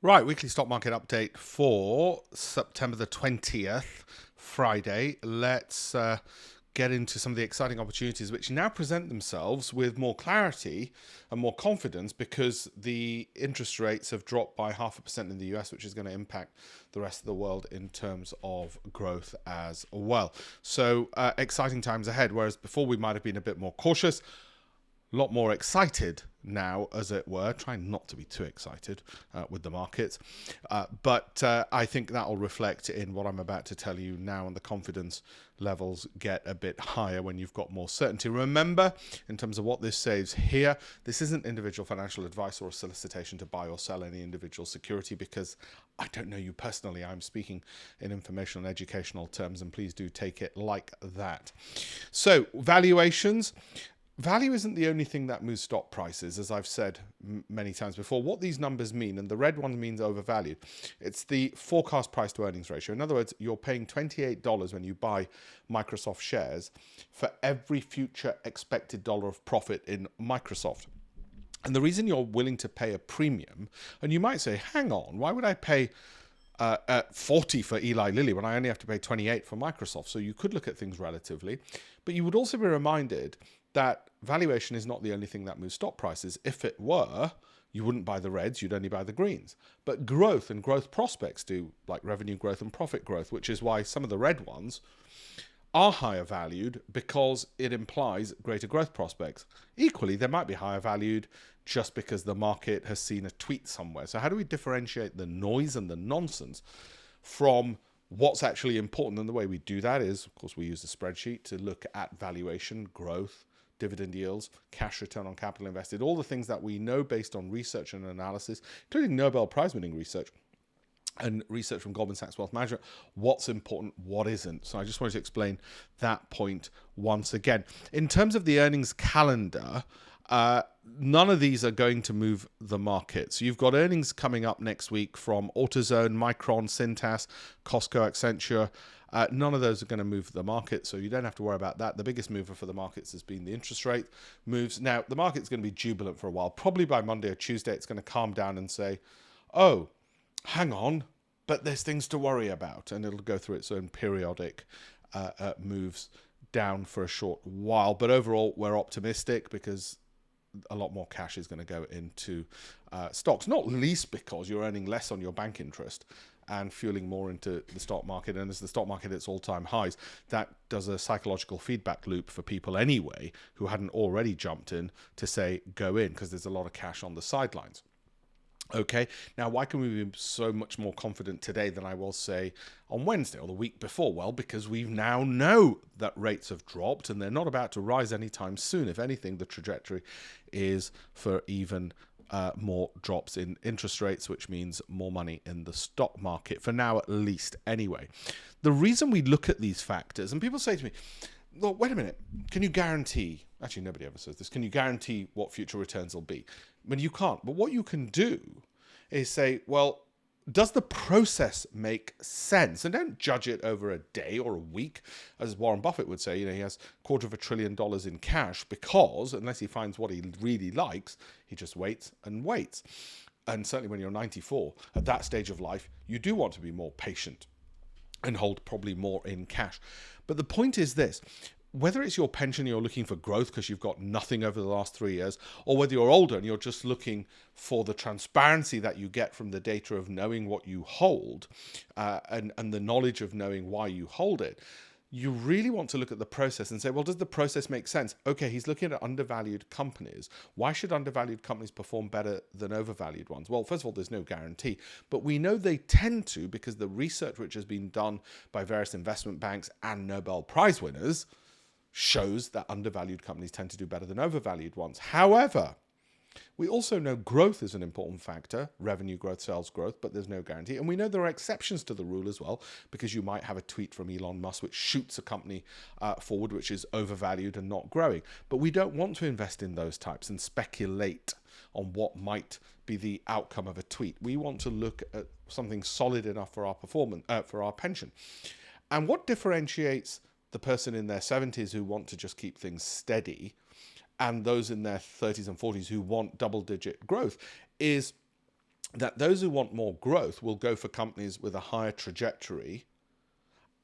Right, weekly stock market update for September the 20th, Friday. Let's get into some of the exciting opportunities which now present themselves with more clarity and more confidence because the interest rates have dropped by 0.5% in the US, which is going to impact the rest of the world in terms of growth as well. So exciting times ahead, whereas before we might have been a bit more cautious. A lot more excited now, as it were, trying not to be too excited with the markets. But I think that will reflect in what I'm about to tell you now, and the confidence levels get a bit higher when you've got more certainty. Remember, in terms of what this says here, this isn't individual financial advice or a solicitation to buy or sell any individual security, because I don't know you personally. I'm speaking in informational and educational terms, and please do take it like that. So, valuations. Value isn't the only thing that moves stock prices, as I've said many times before. What these numbers mean, and the red one means overvalued, it's the forecast price to earnings ratio. In other words, you're paying $28 when you buy Microsoft shares for every future expected dollar of profit in Microsoft. And the reason you're willing to pay a premium, and you might say, hang on, why would I pay 40 for Eli Lilly when I only have to pay 28 for Microsoft? So you could look at things relatively, but you would also be reminded that valuation is not the only thing that moves stock prices. If it were, you wouldn't buy the reds, you'd only buy the greens. But growth and growth prospects do, like revenue growth and profit growth, which is why some of the red ones are higher valued, because it implies greater growth prospects. Equally, they might be higher valued just because the market has seen a tweet somewhere. So how do we differentiate the noise and the nonsense from what's actually important? And the way we do that is, of course, we use a spreadsheet to look at valuation, growth, dividend yields, cash return on capital invested, all the things that we know based on research and analysis, including Nobel Prize winning research and research from Goldman Sachs Wealth Management, what's important, what isn't. So I just wanted to explain that point once again. In terms of the earnings calendar, none of these are going to move the market. So you've got earnings coming up next week from AutoZone, Micron, Cintas, Costco, Accenture. None of those are going to move the market, so you don't have to worry about that. The biggest mover for the markets has been the interest rate moves. Now, the market's going to be jubilant for a while. Probably by Monday or Tuesday, it's going to calm down and say, oh, hang on, but there's things to worry about. And it'll go through its own periodic moves down for a short while. But overall, we're optimistic because a lot more cash is going to go into stocks, not least because you're earning less on your bank interest and fueling more into the stock market. And as the stock market hits all-time highs, that does a psychological feedback loop for people anyway who hadn't already jumped in to say, go in, because there's a lot of cash on the sidelines. Okay, now why can we be so much more confident today than I will say on Wednesday or the week before? Well, because we now know that rates have dropped and they're not about to rise anytime soon. If anything, the trajectory is for even more drops in interest rates, which means more money in the stock market, for now at least anyway. The reason we look at these factors, and people say to me, well, wait a minute, can you guarantee, actually nobody ever says this, can you guarantee what future returns will be? I mean, you can't, but what you can do is say, well, does the process make sense? And don't judge it over a day or a week. As Warren Buffett would say, he has $250 billion in cash because, unless he finds what he really likes, he just waits and waits. And certainly when you're 94, at that stage of life, you do want to be more patient and hold probably more in cash. But the point is this: whether it's your pension, you're looking for growth because you've got nothing over the last 3 years, or whether you're older and you're just looking for the transparency that you get from the data of knowing what you hold and the knowledge of knowing why you hold it, you really want to look at the process and say, well, does the process make sense? Okay, he's looking at undervalued companies. Why should undervalued companies perform better than overvalued ones? Well, first of all, there's no guarantee, but we know they tend to, because the research which has been done by various investment banks and Nobel Prize winners shows that undervalued companies tend to do better than overvalued ones. However, we also know growth is an important factor, revenue growth, sales growth, but there's no guarantee. And we know there are exceptions to the rule as well, because you might have a tweet from Elon Musk which shoots a company forward which is overvalued and not growing. But we don't want to invest in those types and speculate on what might be the outcome of a tweet. We want to look at something solid enough for our performance, for our pension. And what differentiates the person in their 70s who want to just keep things steady and those in their 30s and 40s who want double-digit growth is that those who want more growth will go for companies with a higher trajectory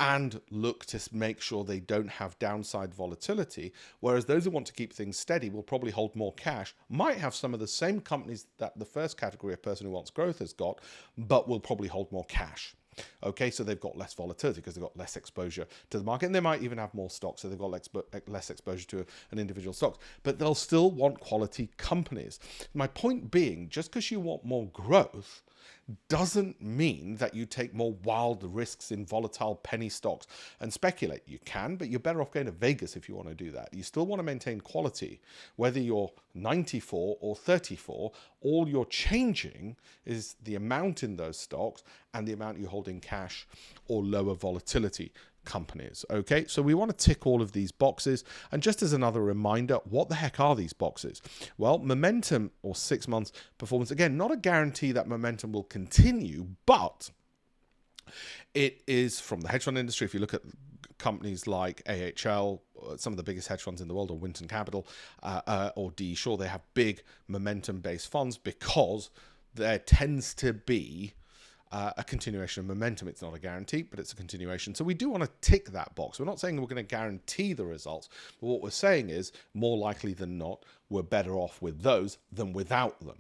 and look to make sure they don't have downside volatility, whereas those who want to keep things steady will probably hold more cash, might have some of the same companies that the first category of person who wants growth has got, but will probably hold more cash. Okay, so they've got less volatility because they've got less exposure to the market, and they might even have more stocks, so they've got less exposure to an individual stock, but they'll still want quality companies. My point being, just because you want more growth doesn't mean that you take more wild risks in volatile penny stocks and speculate. You can, but you're better off going to Vegas if you want to do that. You still want to maintain quality. Whether you're 94 or 34, all you're changing is the amount in those stocks and the amount you hold in cash or lower volatility companies. Okay, so we want to tick all of these boxes. And just as another reminder, what the heck are these boxes? Well, momentum or 6 months performance, again, not a guarantee that momentum will continue, but it is from the hedge fund industry. If you look at companies like AHL, some of the biggest hedge funds in the world, or Winton Capital, or D Shaw, they have big momentum-based funds because there tends to be a continuation of momentum. It's not a guarantee, but it's a continuation. So we do want to tick that box. We're not saying we're going to guarantee the results, but what we're saying is more likely than not, we're better off with those than without them.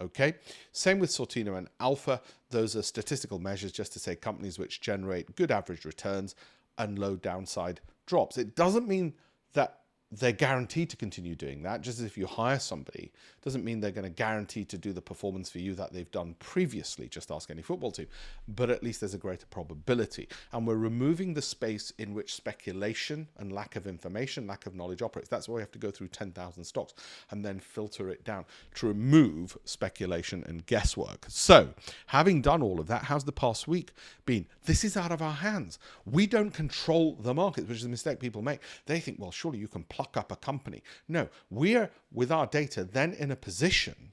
Okay, same with Sortino and Alpha. Those are statistical measures just to say companies which generate good average returns and low downside drops. It doesn't mean that they're guaranteed to continue doing that. Just as if you hire somebody, doesn't mean they're going to guarantee to do the performance for you that they've done previously. Just ask any football team. But at least there's a greater probability. And we're removing the space in which speculation and lack of information, lack of knowledge operates. That's why we have to go through 10,000 stocks and then filter it down to remove speculation and guesswork. So, having done all of that, how's the past week been? This is out of our hands. We don't control the market, which is a mistake people make. They think, well, surely you can pluck up a company. No, we're, with our data, then in a position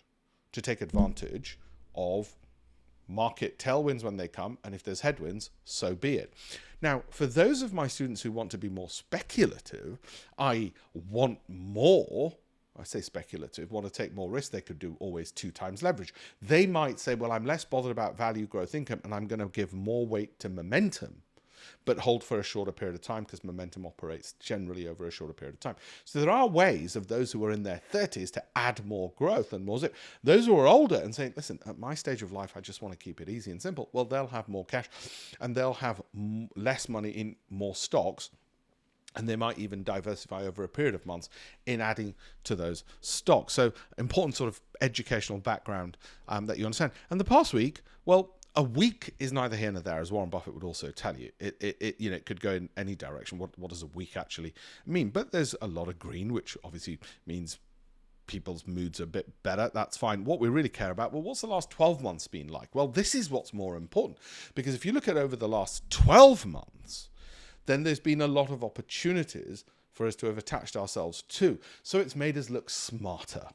to take advantage of market tailwinds when they come, and if there's headwinds, so be it. Now, for those of my students who want to be more speculative, i.e. want more, I say speculative, want to take more risk, they could do always 2 times leverage. They might say, well, I'm less bothered about value, growth, income, and I'm going to give more weight to momentum, but hold for a shorter period of time because momentum operates generally over a shorter period of time. So there are ways of those who are in their 30s to add more growth and more zip. Those who are older and saying, listen, at my stage of life, I just want to keep it easy and simple. Well, they'll have more cash and they'll have less money in more stocks. And they might even diversify over a period of months in adding to those stocks. So important sort of educational background that you understand. And the past week, well, a week is neither here nor there, as Warren Buffett would also tell you. It could go in any direction. What does a week actually mean? But there's a lot of green, which obviously means people's moods are a bit better. That's fine. What we really care about, well, what's the last 12 months been like? Well, this is what's more important. Because if you look at over the last 12 months, then there's been a lot of opportunities for us to have attached ourselves to. So it's made us look smarter.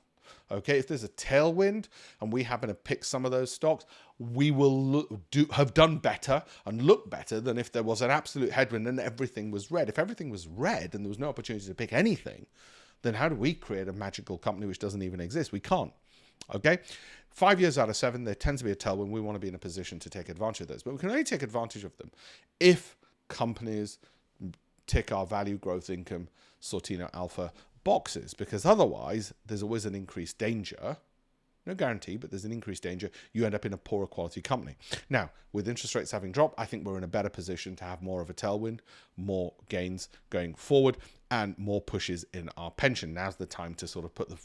Okay, if there's a tailwind and we happen to pick some of those stocks, we will have done better and look better than if there was an absolute headwind and everything was red. If everything was red and there was no opportunity to pick anything, then how do we create a magical company which doesn't even exist? We can't. Okay, 5 years out of 7, there tends to be a tailwind. We want to be in a position to take advantage of those, but we can only take advantage of them if companies tick our value, growth, income, Sortino, Alpha boxes, because otherwise there's always an increased danger. No guarantee, but there's an increased danger. You end up in a poorer quality company. Now, with interest rates having dropped, I think we're in a better position to have more of a tailwind, more gains going forward, and more pushes in our pension. Now's the time to sort of put the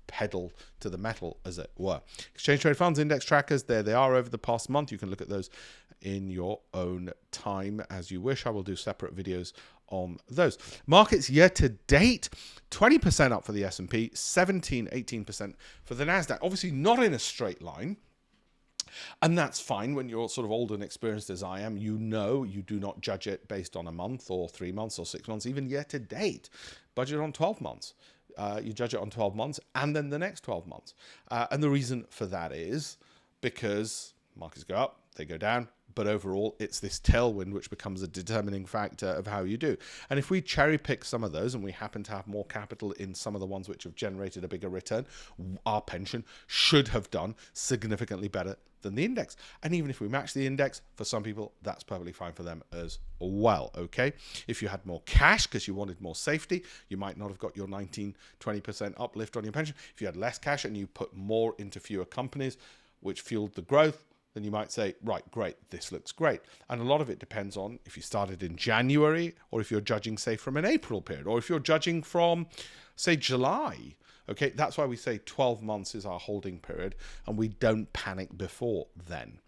pedal to the metal, as it were. Exchange Trade Funds, index trackers, there they are over the past month. You can look at those in your own time as you wish. I will do separate videos on those. Markets year to date, 20% up for the S&P, 18% for the NASDAQ. Obviously not in a straight line. And that's fine when you're sort of old and experienced as I am. You know you do not judge it based on a month or 3 months or 6 months, even year to date. Budget on 12 months. You judge it on 12 months and then the next 12 months. And the reason for that is because markets go up, they go down, But overall, it's this tailwind which becomes a determining factor of how you do. And if we cherry pick some of those and we happen to have more capital in some of the ones which have generated a bigger return, our pension should have done significantly better than the index. And even if we match the index, for some people, that's perfectly fine for them as well, okay? If you had more cash because you wanted more safety, you might not have got your 19-20% uplift on your pension. If you had less cash and you put more into fewer companies, which fueled the growth, then you might say, right, great, this looks great. And a lot of it depends on if you started in January or if you're judging, say, from an April period, or if you're judging from, say, July. Okay, that's why we say 12 months is our holding period, and we don't panic before then.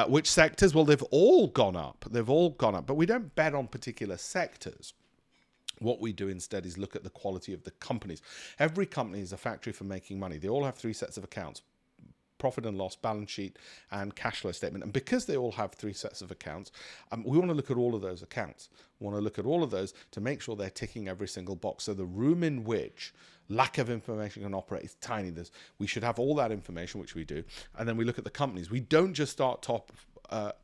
Which sectors? Well, they've all gone up. They've all gone up, but we don't bet on particular sectors. What we do instead is look at the quality of the companies. Every company is a factory for making money. They all have 3 sets of accounts: profit and loss, balance sheet, and cash flow statement. And because they all have 3 sets of accounts, we want to look at all of those accounts. We want to look at all of those to make sure they're ticking every single box. So the room in which lack of information can operate is tiny. We should have all that information, which we do. And then we look at the companies. We don't just start top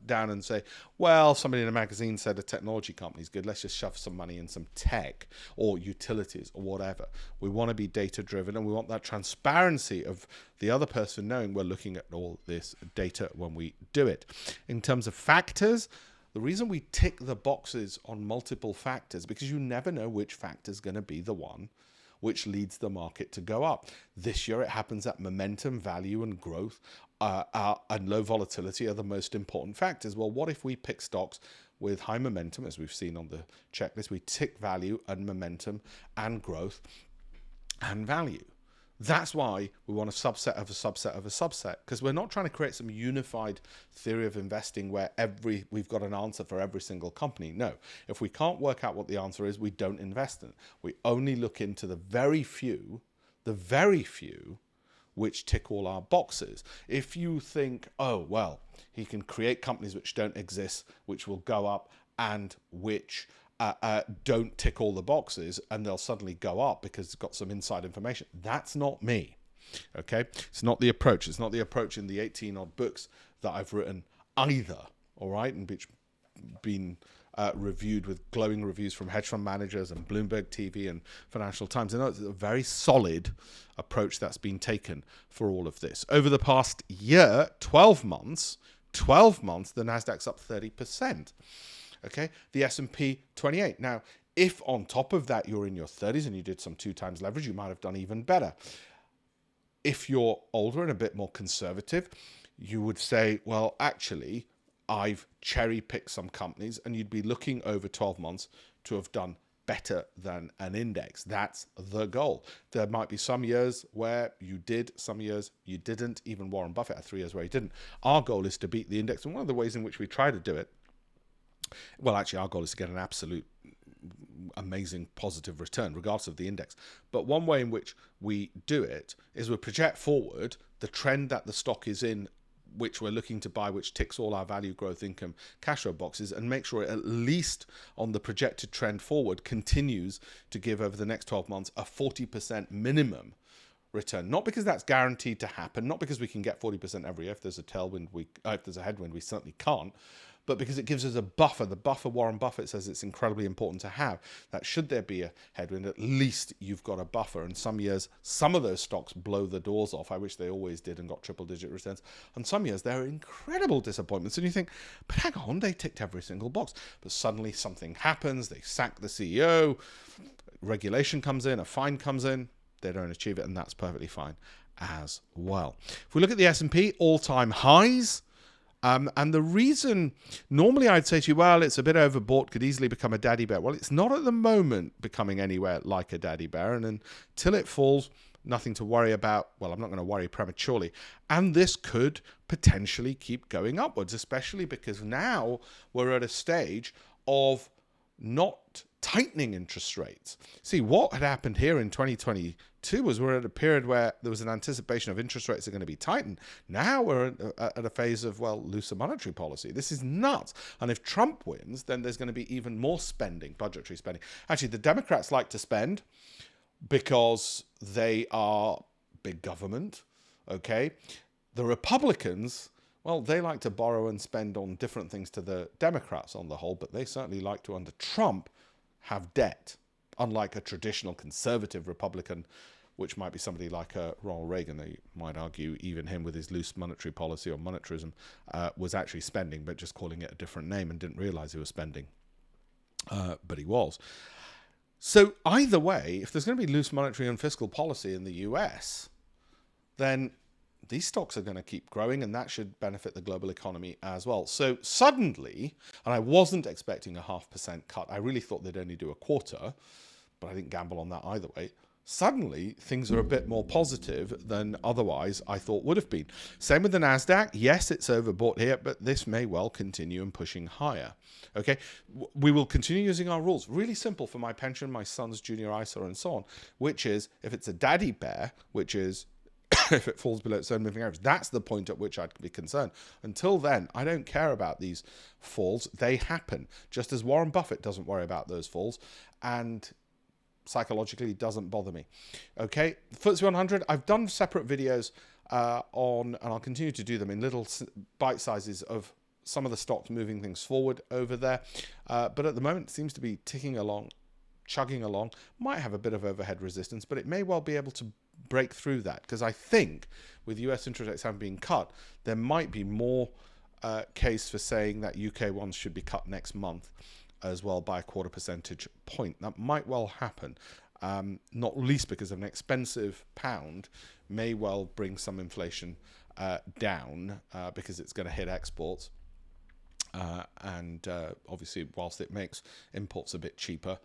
down and say, well, somebody in a magazine said a technology company is good, let's just shove some money in some tech or utilities or whatever. We want to be data driven, and we want that transparency of the other person knowing we're looking at all this data when we do it. In terms of factors, the reason we tick the boxes on multiple factors, because you never know which factor is going to be the one which leads the market to go up. This year, it happens that momentum, value, and growth and low volatility are the most important factors. Well, what if we pick stocks with high momentum, as we've seen on the checklist? We tick value and momentum and growth and value. That's why we want a subset of a subset of a subset, because we're not trying to create some unified theory of investing where we've got an answer for every single company. No, if we can't work out what the answer is, we don't invest in it. We only look into the very few which tick all our boxes. If you think, oh, well, he can create companies which don't exist, which will go up, and which don't tick all the boxes, and they'll suddenly go up because it's got some inside information. That's not me. Okay, it's not the approach. It's not the approach in the 18 odd books that I've written either. All right, and which been reviewed with glowing reviews from hedge fund managers and Bloomberg TV and Financial Times. I know it's a very solid approach that's been taken for all of this. Over the past year, 12 months, the NASDAQ's up 30%. Okay, the S&P 28. Now, if on top of that you're in your 30s and you did some 2 times leverage, you might have done even better. If you're older and a bit more conservative, you would say, well, actually, I've cherry-picked some companies, and you'd be looking over 12 months to have done better than an index. That's the goal. There might be some years where you did, some years you didn't. Even Warren Buffett had 3 years where he didn't. Our goal is to beat the index, and one of the ways in which we try to do it, well, actually, our goal is to get an absolute amazing positive return, regardless of the index. But one way in which we do it is we project forward the trend that the stock is in, which we're looking to buy, which ticks all our value, growth, income, cash flow boxes, and make sure it, at least on the projected trend forward, continues to give over the next 12 months a 40% minimum return. Not because that's guaranteed to happen, not because we can get 40% every year. If there's a tailwind, if there's a headwind, we certainly can't. But because it gives us a buffer. The buffer Warren Buffett says it's incredibly important to have. That should there be a headwind, at least you've got a buffer. And some years, some of those stocks blow the doors off. I wish they always did and got triple-digit returns. And some years, they're incredible disappointments. And you think, but hang on, they ticked every single box. But suddenly something happens. They sack the CEO. Regulation comes in. A fine comes in. They don't achieve it. And that's perfectly fine as well. If we look at the S&P, all-time highs. And the reason, normally I'd say to you, well, it's a bit overbought, could easily become a daddy bear. Well, it's not at the moment becoming anywhere like a daddy bear. And until it falls, nothing to worry about. Well, I'm not going to worry prematurely. And this could potentially keep going upwards, especially because now we're at a stage of not tightening interest rates. See, what had happened here in 2022 was we're at a period where there was an anticipation of interest rates are going to be tightened. Now we're at a phase of, well, looser monetary policy. This is nuts. And if Trump wins, then there's going to be even more spending, budgetary spending. Actually, the Democrats like to spend because they are big government, okay? The Republicans, Well, they like to borrow and spend on different things to the Democrats on the whole, but they certainly like to, under Trump, have debt, unlike a traditional conservative Republican, which might be somebody like Ronald Reagan. They might argue even him with his loose monetary policy or monetarism was actually spending, but just calling it a different name and didn't realize he was spending. But he was. So either way, if there's going to be loose monetary and fiscal policy in the US, then these stocks are going to keep growing, and that should benefit the global economy as well. So suddenly, and I wasn't expecting a 0.5% cut. I really thought they'd only do a quarter, but I didn't gamble on that either way. Suddenly, things are a bit more positive than otherwise I thought would have been. Same with the NASDAQ. Yes, it's overbought here, but this may well continue and pushing higher. Okay, we will continue using our rules. Really simple for my pension, my son's junior ISA, and so on, which is if it's a daddy bear, which is if it falls below its own moving average, that's the point at which I'd be concerned. Until then, I don't care about these falls. They happen, just as Warren Buffett doesn't worry about those falls, and psychologically doesn't bother me. Okay, FTSE 100, I've done separate videos on, and I'll continue to do them in little bite sizes of some of the stocks moving things forward over there. But at the moment, it seems to be ticking along, chugging along. Might have a bit of overhead resistance, but it may well be able to break through that, because I think with US interest rates having been cut, there might be more case for saying that UK ones should be cut next month as well by a 0.25 percentage point. That might well happen, not least because of an expensive pound may well bring some inflation down because it's going to hit exports. And obviously, whilst it makes imports a bit cheaper,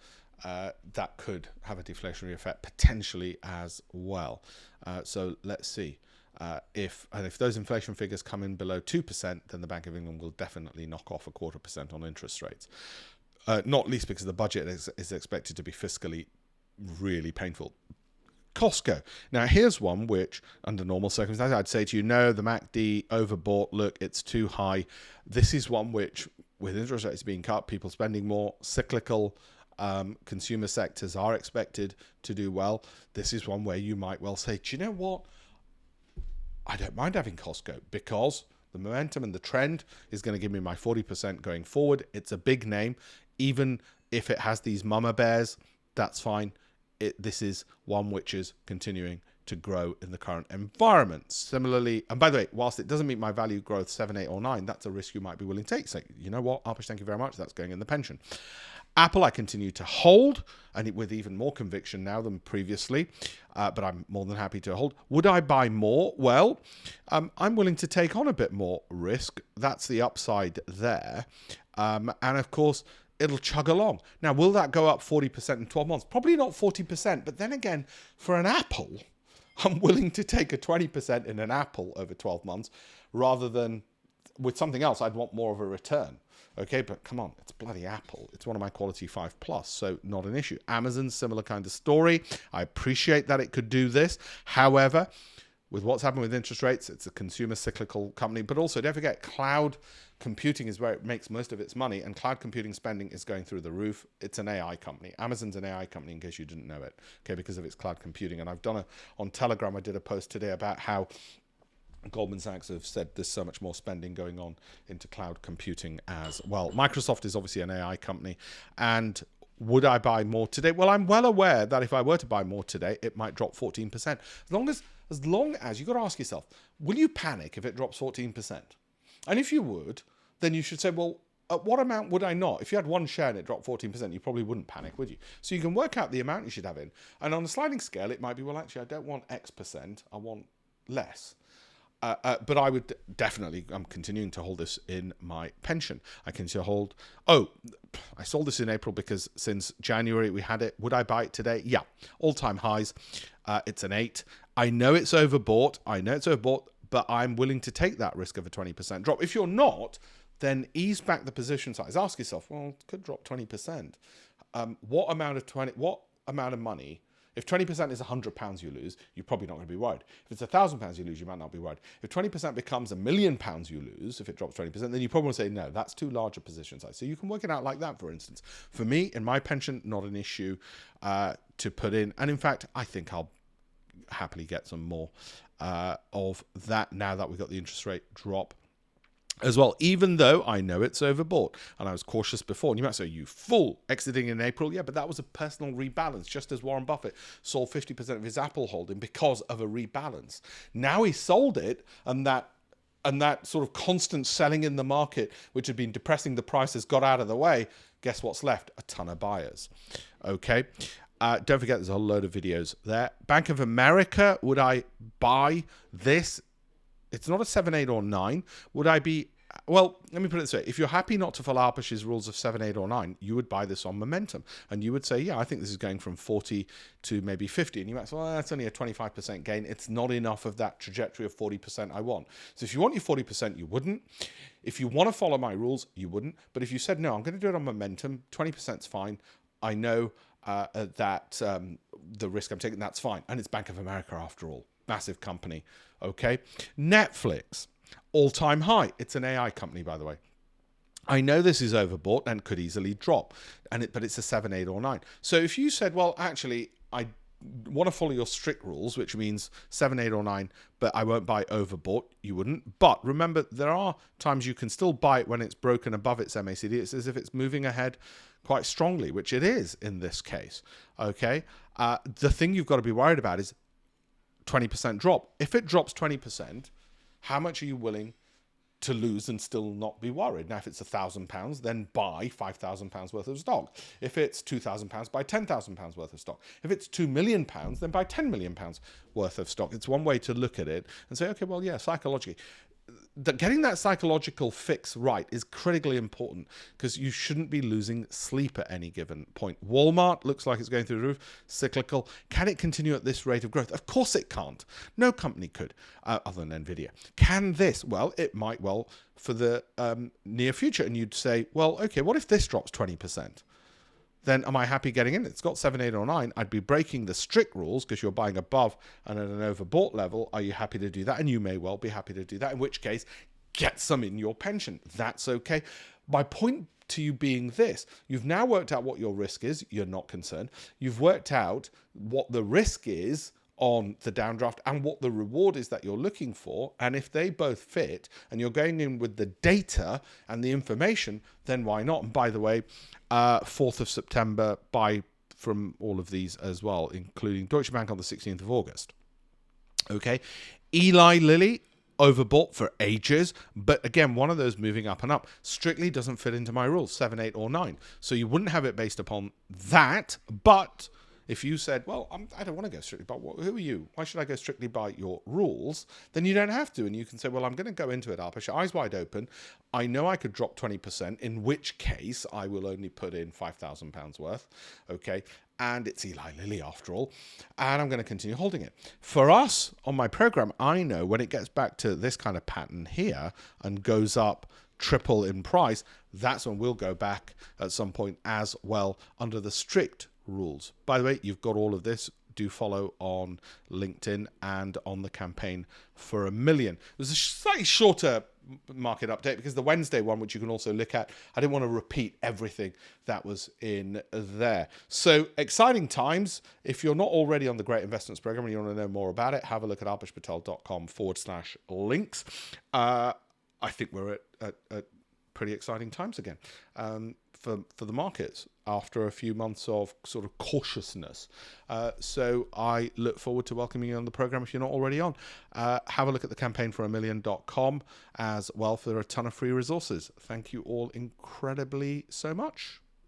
that could have a deflationary effect potentially as well. So let's see. If those inflation figures come in below 2%, then the Bank of England will definitely knock off a 0.25% on interest rates. Not least because the budget is expected to be fiscally really painful. Costco. Now, here's one which, under normal circumstances, I'd say to you, no, the MACD overbought. Look, it's too high. This is one which, with interest rates being cut, people spending more, cyclical consumer sectors are expected to do well. This is one where you might well say, do you know what? I don't mind having Costco because the momentum and the trend is going to give me my 40% going forward. It's a big name. Even if it has these mama bears, that's fine. This is one which is continuing to grow in the current environment. Similarly, and by the way, whilst it doesn't meet my value growth 7, 8, or 9, that's a risk you might be willing to take. So, you know what, Alpesh, thank you very much. That's going in the pension. Apple, I continue to hold, and with even more conviction now than previously, but I'm more than happy to hold. Would I buy more? Well, I'm willing to take on a bit more risk. That's the upside there. And of course, it'll chug along. Now, will that go up 40% in 12 months? Probably not 40%, but then again, for an Apple, I'm willing to take a 20% in an Apple over 12 months rather than with something else. I'd want more of a return. Okay, but come on, it's bloody Apple. It's one of my quality 5+, so not an issue. Amazon, similar kind of story. I appreciate that it could do this. However, with what's happened with interest rates, it's a consumer cyclical company, but also don't forget cloud computing is where it makes most of its money, and cloud computing spending is going through the roof. It's an AI company. Amazon's an AI company, in case you didn't know it, okay, because of its cloud computing. And I've done on Telegram, I did a post today about how Goldman Sachs have said there's so much more spending going on into cloud computing as well. Microsoft is obviously an AI company. And would I buy more today? Well, I'm well aware that if I were to buy more today, it might drop 14%. As long as you've got to ask yourself, will you panic if it drops 14%? And if you would, then you should say, well, at what amount would I not? If you had one share and it dropped 14%, you probably wouldn't panic, would you? So you can work out the amount you should have in. And on a sliding scale, it might be, well, actually, I don't want X%, I want less. But I would definitely, I'm continuing to hold this in my pension. I continue to hold, I sold this in April because since January we had it. Would I buy it today? Yeah, all-time highs. It's an 8. I know it's overbought, but I'm willing to take that risk of a 20% drop. If you're not, then ease back the position size. Ask yourself, well, it could drop 20%. What amount of money? If 20% is £100 you lose, you're probably not going to be worried. If it's £1,000 you lose, you might not be worried. If 20% becomes £1 million you lose, if it drops 20%, then you probably want to say, no, that's too large a position size. So you can work it out like that, for instance. For me, in my pension, not an issue to put in. And in fact, I think I'll happily get some more of that now that we've got the interest rate drop as well, even though I know it's overbought. And I was cautious before. And you might say, you fool, exiting in April. Yeah, but that was a personal rebalance, just as Warren Buffett sold 50% of his Apple holding because of a rebalance. Now he sold it, and that sort of constant selling in the market, which had been depressing the prices, got out of the way. Guess what's left? A ton of buyers. Okay. Don't forget, there's a load of videos there. Bank of America, would I buy this? It's not a 7, 8, or 9. Would I be... Well, let me put it this way. If you're happy not to follow Alpesh's rules of 7, 8, or 9, you would buy this on momentum. And you would say, yeah, I think this is going from 40 to maybe 50. And you might say, well, that's only a 25% gain. It's not enough of that trajectory of 40% I want. So if you want your 40%, you wouldn't. If you want to follow my rules, you wouldn't. But if you said, no, I'm going to do it on momentum, 20% is fine. I know that the risk I'm taking, that's fine. And it's Bank of America after all. Massive company. Okay. Netflix, all-time high. It's an AI company, by the way. I know this is overbought and could easily drop, but it's a 7, 8, or 9. So if you said, well, actually, I want to follow your strict rules, which means 7, 8, or 9, but I won't buy overbought, you wouldn't. But remember, there are times you can still buy it when it's broken above its MACD. It's as if it's moving ahead quite strongly, which it is in this case. Okay. The thing you've got to be worried about is 20% drop. If it drops 20%, how much are you willing to lose and still not be worried? Now, if it's £1,000, then buy £5,000 worth of stock. If it's £2,000, buy £10,000 worth of stock. If it's £2 million, then buy £10 million worth of stock. It's one way to look at it and say, okay, well, yeah, psychologically. Getting that psychological fix right is critically important because you shouldn't be losing sleep at any given point. Walmart looks like it's going through the roof, cyclical. Can it continue at this rate of growth? Of course it can't. No company could, other than Nvidia. Can this? Well, it might well for the near future. And you'd say, well, okay, what if this drops 20%? Then am I happy getting in? It's got 7, 8, or 9. I'd be breaking the strict rules because you're buying above and at an overbought level. Are you happy to do that? And you may well be happy to do that, in which case, get some in your pension. That's okay. My point to you being this, you've now worked out what your risk is. You're not concerned. You've worked out what the risk is on the downdraft and what the reward is that you're looking for. And if they both fit and you're going in with the data and the information, then why not? And by the way, 4th of September, buy from all of these as well, including Deutsche Bank on the 16th of August. Okay. Eli Lilly, overbought for ages, but again, one of those moving up and up strictly doesn't fit into my rules, 7, 8, or 9. So you wouldn't have it based upon that, but if you said, well, I don't want to go strictly by who are you? Why should I go strictly by your rules? Then you don't have to. And you can say, well, I'm going to go into it, Alpesh, eyes wide open. I know I could drop 20%, in which case I will only put in £5,000 worth. Okay. And it's Eli Lilly after all. And I'm going to continue holding it. For us on my program, I know when it gets back to this kind of pattern here and goes up triple in price, that's when we'll go back at some point as well under the strict rules. By the way, you've got all of this. Do follow on LinkedIn and on the campaign for $1 million. It was a slightly shorter market update because the Wednesday one, which you can also look at, I didn't want to repeat everything that was in there. So exciting times. If you're not already on the Great Investments Program and you want to know more about it, have a look at alpeshpatel.com/links. I think we're at pretty exciting times again. For the markets after a few months of sort of cautiousness. So I look forward to welcoming you on the program if you're not already on. Have a look at the campaign for $1million as well for a ton of free resources. Thank you all incredibly so much.